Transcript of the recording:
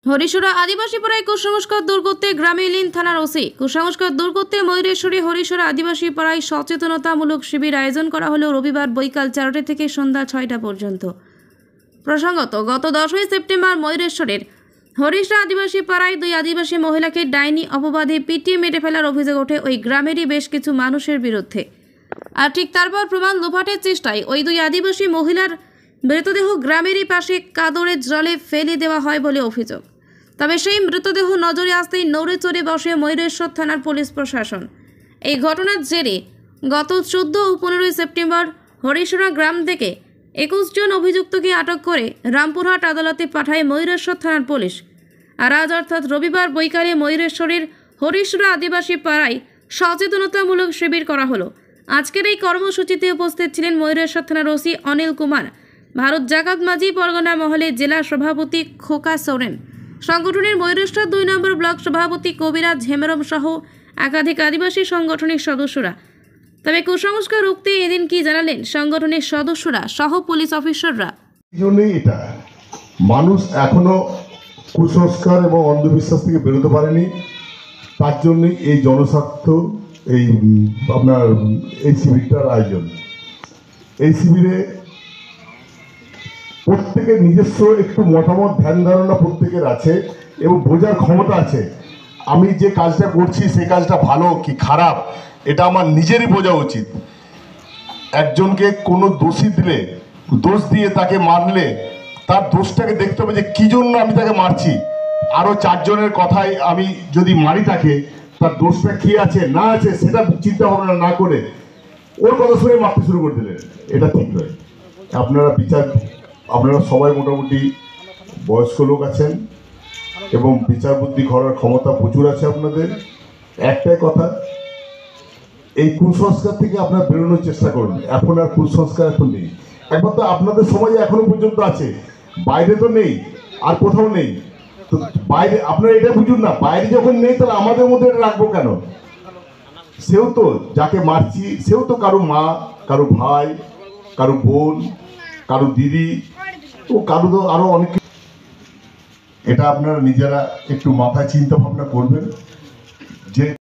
হরিশোরা আদিবাসী পাড়ায় কুসংস্কার দূর করতে গ্রামে এলেন থানার ওসি। কুসংস্কার দূর করতে ময়ূরেশ্বরী হরিশোরা আদিবাসী পাড়ায় সচেতনতামূলক শিবির আয়োজন করা হলো রবিবার বৈকাল 4টা থেকে সন্ধ্যা 6টা পর্যন্ত। প্রসঙ্গত, গত 10ই সেপ্টেম্বর ময়ূরেশ্বরের হরিশোরা আদিবাসী পাড়ায় দুই আদিবাসী মহিলাকে ডাইনি অপবাদে পিটিয়ে মেরে ফেলার অভিযোগ ওঠে ওই গ্রামেরই বেশ কিছু মানুষের বিরুদ্ধে। আর ঠিক তারপর প্রমাণ লোপাটের চেষ্টায় ওই দুই আদিবাসী মহিলার মৃতদেহ গ্রামেরই পাশে কাদরের জলে ফেলে দেওয়া হয় বলে অভিযোগ। তবে সেই মৃতদেহ নজরে আসতেই নড়ে চড়ে বসে ময়ূরেশ্বর থানার পুলিশ প্রশাসন। এই ঘটনার জেরে গত 14 ও 15 সেপ্টেম্বর হরিশোরা গ্রাম থেকে 21 জন অভিযুক্তকে আটক করে রামপুরহাট আদালতে পাঠায় ময়ূরেশ্বর থানার পুলিশ। আর আজ অর্থাৎ রবিবার বৈকালে ময়ূরেশ্বরের হরিশোরা আদিবাসী পাড়ায় সচেতনতামূলক শিবির করা হলো। আজকের এই কর্মসূচিতে উপস্থিত ছিলেন ময়ূরেশ্বর থানার ওসি অনিল কুমার, ভারত জাকাত মাঝি পরগনা মহলে জেলা সভাপতি খোকা সোরেন, সংগঠনের ময়ূরেশ্বর 2 নম্বর ব্লক সভাপতি কবিরাজ হেমরম সহ একাধিক আদিবাসী সংগঠনের সদস্যরা। তবে কুসংস্কার রুখতে এদিন কি জানালেন সংগঠনের সদস্যরা সহ পুলিশ অফিসাররা। এটা মানুষ এখনো কুসংস্কার এবং অন্ধবিশ্বাস থেকে বেরোতে পারেনি, তার জন্যই এই জনস্বার্থ এই আপনার এই শিবিরটার আয়োজন। এই শিবিরে প্রত্যেকের নিজস্ব একটু মতামত ধ্যান ধারণা প্রত্যেকের আছে এবং বোঝার ক্ষমতা আছে। আমি যে কাজটা করছি সেই কাজটা ভালো কি খারাপ এটা আমার নিজেরই বোঝা উচিত। একজনকে কোনো দোষী দিলে, দোষ দিয়ে তাকে মারলে তার দোষটাকে দেখতে হবে যে কী জন্য আমি তাকে মারছি। আরও 4 জনের কথায় আমি যদি মারি তাকে, তার দোষটা কী আছে না আছে সেটা চিন্তা ভাবনা না করে ওর কথা শুনে মারতে শুরু করে দিলেন, এটা ঠিক নয়। আপনারা সবাই মোটামুটি বয়স্ক লোক আছেন এবং বিচার বুদ্ধি করার ক্ষমতা প্রচুর আছে আপনাদের। একটাই কথা, এই কুসংস্কার থেকে আপনারা বেরোনোর চেষ্টা করুন। এখন আর কুসংস্কার এখন নেই, একমাত্র আপনাদের সমাজে এখনো পর্যন্ত আছে, বাইরে তো নেই, আর কোথাও নেই। তো বাইরে আপনারা এটা বুঝুন না, বাইরে যখন নেই তাহলে আমাদের মধ্যে এটা রাখবো কেন? সেও তো যাকে মারছি সেও তো কারো মা, কারো ভাই, কারো বোন, কারো দিদি, ও কারো তো আরো অনেক। এটা আপনারা নিজেরা একটু মাথায় চিন্তা ভাবনা করবেন যে